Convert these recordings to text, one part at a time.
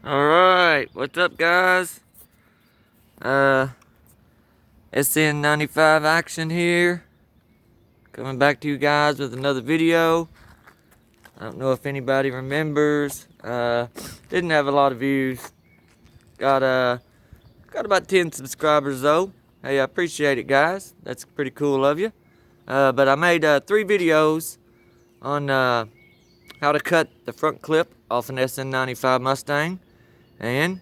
Alright, what's up guys? SN95 action here. Coming back to you guys with another video. I don't know if anybody remembers. Didn't have a lot of views. Got about 10 subscribers though. Hey, I appreciate it guys. That's pretty cool of you. But I made 3 videos on how to cut the front clip off an SN95 Mustang and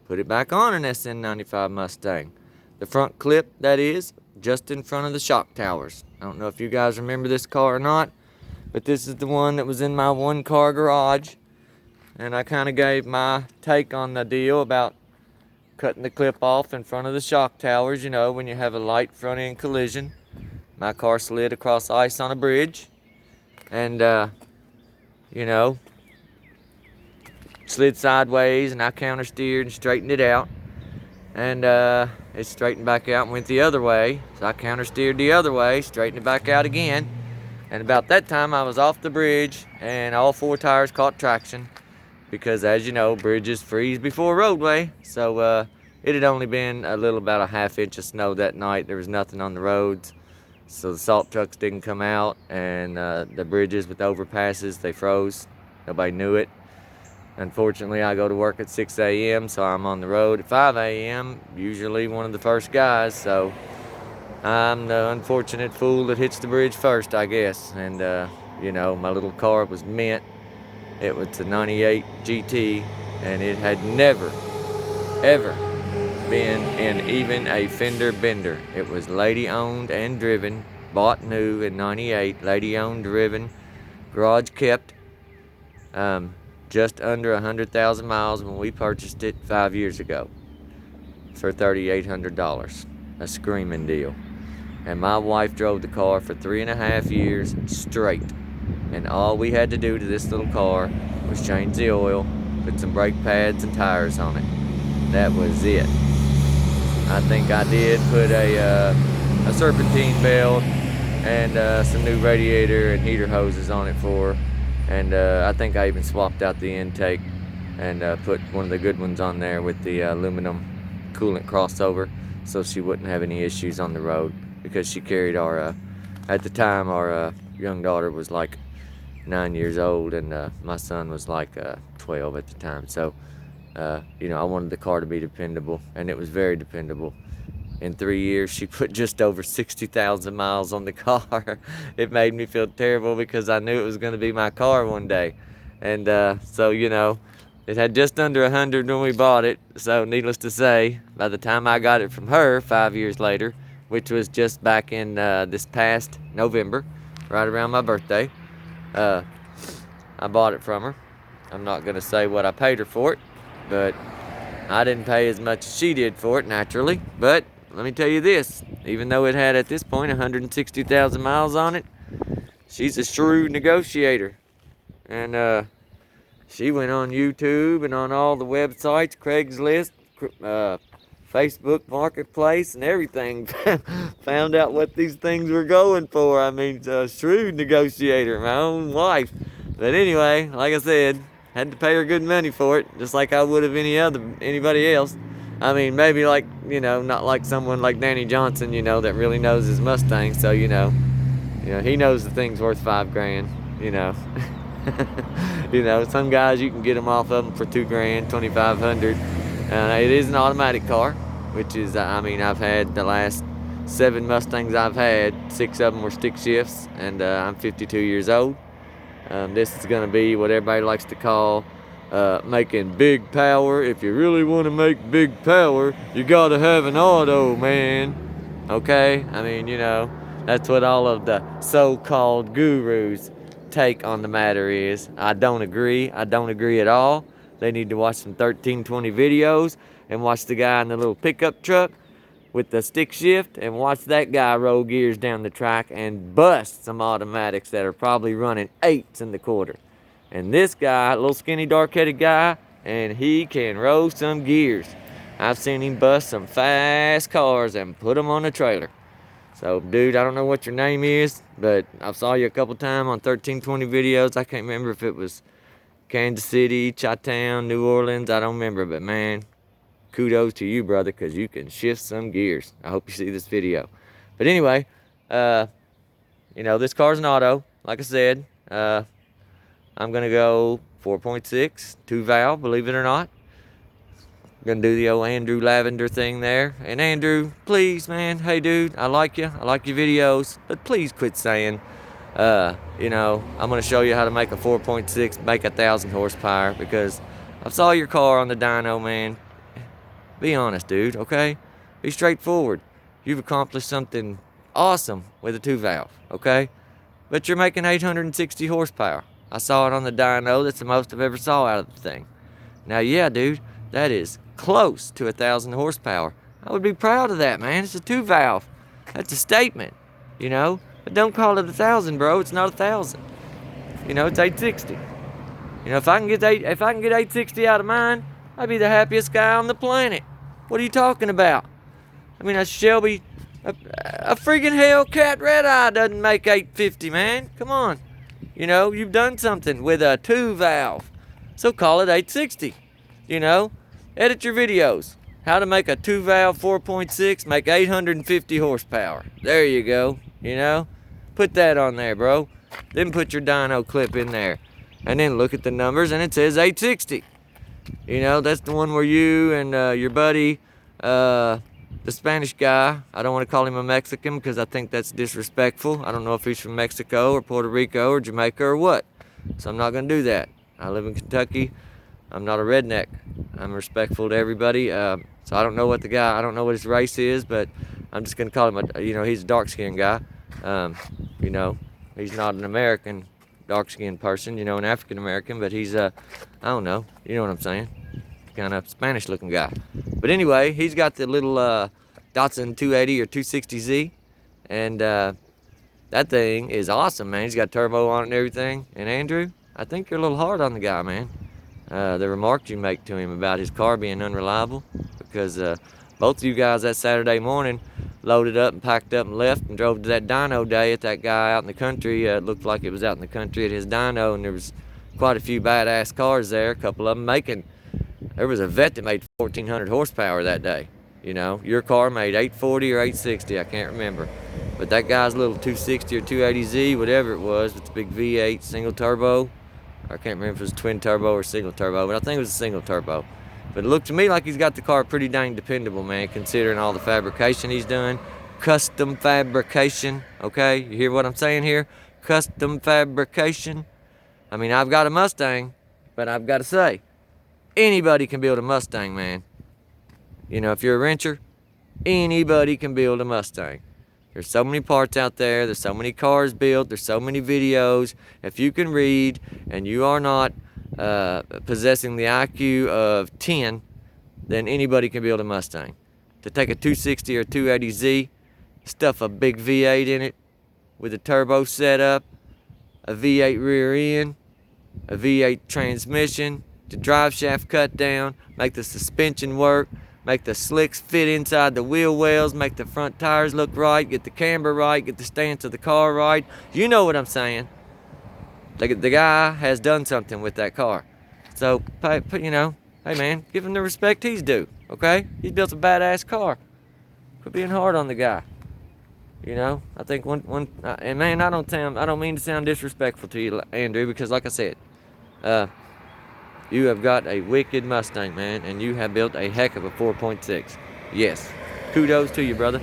put it back on an SN95 Mustang. The front clip, that is, just in front of the shock towers. I don't know if you guys remember this car or not, but this is the one that was in my one-car garage. And I kind of gave my take on the deal about cutting the clip off in front of the shock towers, you know, when you have a light front-end collision. My car slid across ice on a bridge, and, you know, slid sideways, and I counter-steered and straightened it out. And it straightened back out and went the other way. So I counter-steered the other way, straightened it back out again. And about that time, I was off the bridge, and all 4 tires caught traction. Because, as you know, bridges freeze before roadway. So it had only been about a half inch of snow that night. There was nothing on the roads. So the salt trucks didn't come out, and the bridges with the overpasses, they froze. Nobody knew it. Unfortunately, I go to work at 6 a.m., so I'm on the road at 5 a.m., usually one of the first guys, so I'm the unfortunate fool that hits the bridge first, I guess. And, you know, my little car was mint. It was a 98 GT, and it had never, ever been in even a fender bender. It was lady-owned and driven, bought new in 98, lady-owned, driven, garage kept. Just under 100,000 miles when we purchased it 5 years ago for $3,800. A screaming deal. And my wife drove the car for 3.5 years straight. And all we had to do to this little car was change the oil, put some brake pads and tires on it. That was it. I think I did put a serpentine belt and some new radiator and heater hoses on it for her. And I think I even swapped out the intake and put one of the good ones on there with the aluminum coolant crossover, so she wouldn't have any issues on the road, because she carried our, at the time, our young daughter was like 9 years old, and my son was like 12 at the time. So, you know, I wanted the car to be dependable, and it was very dependable. In 3 years, she put just over 60,000 miles on the car. It made me feel terrible because I knew it was going to be my car one day. And so, you know, it had just under 100 when we bought it. So needless to say, by the time I got it from her 5 years later, which was just back in this past November, right around my birthday, I bought it from her. I'm not going to say what I paid her for it, but I didn't pay as much as she did for it, naturally. But let me tell you this, even though it had at this point 160,000 miles on it, she's a shrewd negotiator. And she went on YouTube and on all the websites, Craigslist, Facebook Marketplace and everything, found out what these things were going for. I mean, a shrewd negotiator, my own wife. But anyway, like I said, had to pay her good money for it, just like I would have anybody else. I mean, maybe like, you know, not like someone like Danny Johnson, you know, that really knows his Mustang. So, you know, he knows the thing's worth $5,000, you know. You know, some guys you can get them off of them for $2,000, $2,500. It is an automatic car, which is, I mean, I've had the last 7 Mustangs I've had, 6 of them were stick shifts, and I'm 52 years old. This is going to be what everybody likes to call making big power. If you really want to make big power, you got to have an auto, man. Okay? I mean, you know, that's what all of the so-called gurus take on the matter is. I don't agree. I don't agree at all. They need to watch some 1320 videos and watch the guy in the little pickup truck with the stick shift and watch that guy roll gears down the track and bust some automatics that are probably running 8s in the quarter. And this guy, little skinny dark-headed guy, and he can roll some gears. I've seen him bust some fast cars and put them on a trailer. So, dude, I don't know what your name is, but I saw you a couple times on 1320 videos. I can't remember if it was Kansas City, Chi-Town, New Orleans, I don't remember, but man, kudos to you, brother, because you can shift some gears. I hope you see this video. But anyway, you know, this car's an auto, like I said. I'm gonna go 4.6, 2-valve, believe it or not. Gonna do the old Andrew Lavender thing there. And Andrew, please, man, hey dude, I like you. I like your videos, but please quit saying, you know, I'm gonna show you how to make a 4.6 make 1,000 horsepower, because I saw your car on the dyno, man. Be honest, dude, okay? Be straightforward. You've accomplished something awesome with a 2-valve, okay? But you're making 860 horsepower. I saw it on the dyno. That's the most I've ever saw out of the thing. Now, yeah, dude, that is close to 1,000 horsepower. I would be proud of that, man. It's a 2-valve. That's a statement, you know? But don't call it 1,000, bro. It's not 1,000. You know, it's 860. You know, if I can get 860 out of mine, I'd be the happiest guy on the planet. What are you talking about? I mean, a Shelby, a freaking Hellcat Red Eye doesn't make 850, man. Come on. You know, you've done something with a 2-valve. So call it 860. You know, edit your videos. How to make a 2-valve 4.6 make 850 horsepower. There you go. You know, put that on there, bro. Then put your dyno clip in there. And then look at the numbers and it says 860. You know, that's the one where you and your buddy, the Spanish guy, I don't want to call him a Mexican because I think that's disrespectful. I don't know if he's from Mexico or Puerto Rico or Jamaica or what. So I'm not going to do that. I live in Kentucky. I'm not a redneck. I'm respectful to everybody. So I don't know what I don't know what his race is, but I'm just going to call him you know, he's a dark-skinned guy. You know, he's not an American dark-skinned person, you know, an African-American, but he's, I don't know, you know what I'm saying? Kind of Spanish-looking guy. But anyway, he's got the little Datsun 280 or 260Z, and that thing is awesome, man. He's got turbo on it and everything. And Andrew, I think you're a little hard on the guy, man. The remarks you make to him about his car being unreliable, because both of you guys that Saturday morning loaded up and packed up and left and drove to that dyno day at that guy out in the country. It looked like it was out in the country at his dyno, and there was quite a few badass cars there, a couple of them making. There was a vet that made 1,400 horsepower that day. You know, your car made 840 or 860, I can't remember. But that guy's little 260 or 280Z, whatever it was, with the big V8 single turbo. I can't remember if it was twin turbo or single turbo, but I think it was a single turbo. But it looked to me like he's got the car pretty dang dependable, man, considering all the fabrication he's done. Custom fabrication, okay? You hear what I'm saying here? Custom fabrication. I mean, I've got a Mustang, but I've got to say, anybody can build a Mustang, man. You know, if you're a wrencher, anybody can build a Mustang. There's so many parts out there. There's so many cars built. There's so many videos. If you can read and you are not possessing the IQ of 10, then anybody can build a Mustang. To take a 260 or 280Z, stuff a big V8 in it with a turbo setup, a V8 rear end, a V8 transmission, the drive shaft cut down, make the suspension work, make the slicks fit inside the wheel wells, make the front tires look right, get the camber right, get the stance of the car right. You know what I'm saying. The guy has done something with that car. So, you know, hey man, give him the respect he's due, okay? He's built a badass car. Quit being hard on the guy. You know, I think and man, I don't mean to sound disrespectful to you, Andrew, because like I said, you have got a wicked Mustang, man, and you have built a heck of a 4.6. Yes, kudos to you, brother.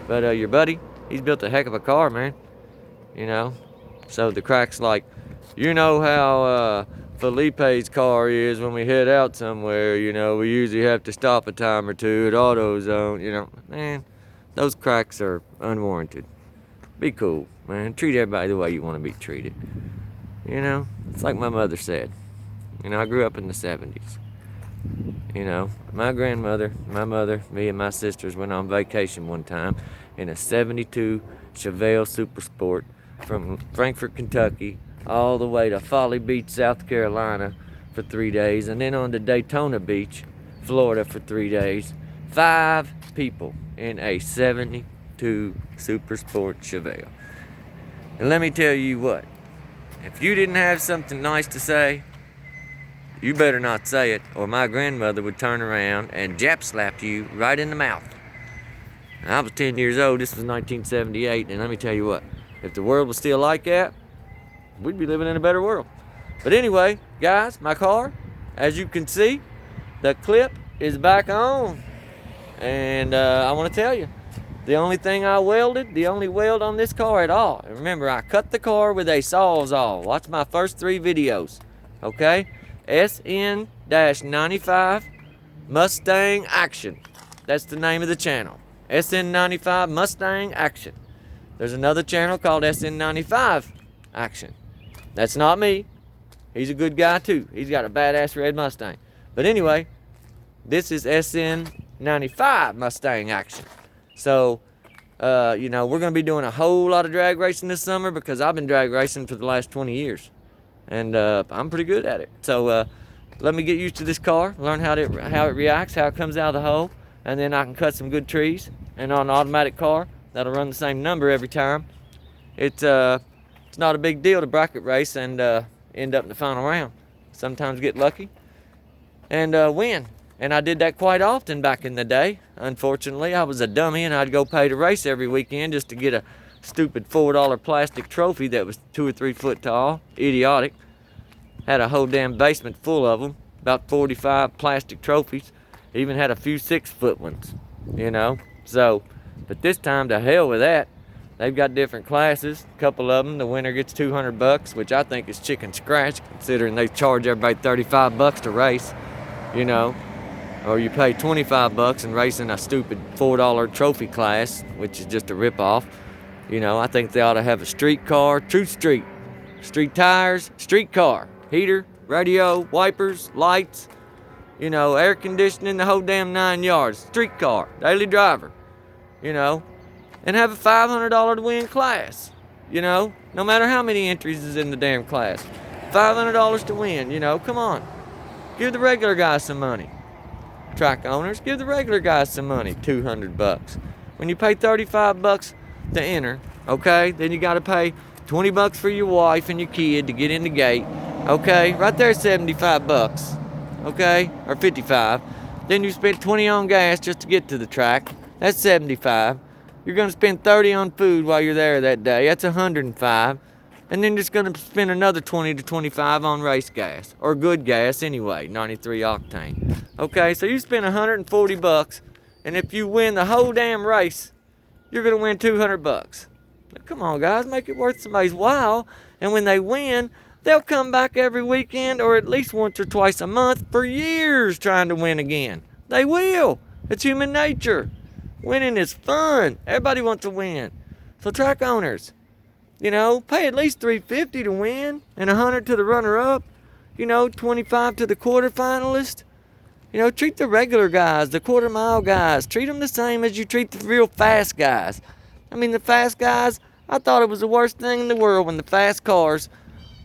But your buddy, he's built a heck of a car, man. You know, so the crack's like, you know how Felipe's car is when we head out somewhere. You know, we usually have to stop a time or two at AutoZone. You know, man, those cracks are unwarranted. Be cool, man. Treat everybody the way you want to be treated. You know, it's like my mother said. You know, I grew up in the 70s. You know, my grandmother, my mother, me and my sisters went on vacation one time in a 72 Chevelle Super Sport from Frankfort, Kentucky, all the way to Folly Beach, South Carolina for 3 days, and then on to Daytona Beach, Florida for 3 days. 5 people in a 72 Super Sport Chevelle. And let me tell you what, if you didn't have something nice to say, You better not say it, or my grandmother would turn around and Jap slap you right in the mouth. And I was 10 years old. This was 1978, and let me tell you what, if the world was still like that, we'd be living in a better world. But anyway, guys, my car, as you can see, the clip is back on. And I want to tell you, the only thing I welded, the only weld on this car at all, and remember, I cut the car with a Sawzall. Watch my first 3 videos, okay? SN-95 Mustang Action. That's the name of the channel. SN95 Mustang Action. There's another channel called SN95 Action. That's not me. He's a good guy too. He's got a badass red Mustang. But anyway, this is SN95 Mustang Action. So, you know, we're going to be doing a whole lot of drag racing this summer because I've been drag racing for the last 20 years. And I'm pretty good at it. So, let me get used to this car, learn how it reacts, how it comes out of the hole, and then I can cut some good trees. And on an automatic car, that'll run the same number every time. It's not a big deal to bracket race and end up in the final round. Sometimes get lucky and win. And I did that quite often back in the day. Unfortunately, I was a dummy and I'd go pay to race every weekend just to get a stupid $4 plastic trophy that was 2 or 3 foot tall. Idiotic. Had a whole damn basement full of them. About 45 plastic trophies. Even had a few 6-foot ones, you know. So, but this time, to hell with that. They've got different classes. A couple of them, the winner gets $200, which I think is chicken scratch, considering they charge everybody $35 to race, you know. Or you pay $25 and race in a stupid $4 trophy class, which is just a ripoff. You know, I think they ought to have a street car, true street tires, street car, heater, radio, wipers, lights, you know, air conditioning, the whole damn 9 yards. Street car, daily driver, you know, and have a $500 to win class, you know, no matter how many entries is in the damn class. $500 to win, you know, come on. Give the regular guys some money. Track owners, give the regular guys some money, $200. When you pay $35 to enter, okay, then you got to pay $20 for your wife and your kid to get in the gate, okay, right there $75, okay, or $55. Then you spend $20 on gas just to get to the track, that's $75. You're going to spend $30 on food while you're there that day, that's $105. And then just going to spend another $20 to $25 on race gas, or good gas anyway, 93 octane. Okay, so you spend $140, and if you win the whole damn race, you're going to win $200. Now, come on, guys, make it worth somebody's while. And when they win, they'll come back every weekend, or at least once or twice a month for years trying to win again. They will. It's human nature. Winning is fun. Everybody wants to win. So track owners, you know, pay at least $350 to win and $100 to the runner-up. You know, $25 to the quarterfinalist. You know, treat the regular guys, the quarter-mile guys, treat them the same as you treat the real fast guys. I mean, the fast guys, I thought it was the worst thing in the world when the fast cars,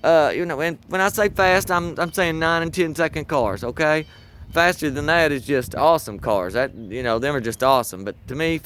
you know, and when I say fast, I'm saying 9 and 10 second cars, okay? Faster than that is just awesome cars. That, you know, them are just awesome. But to me,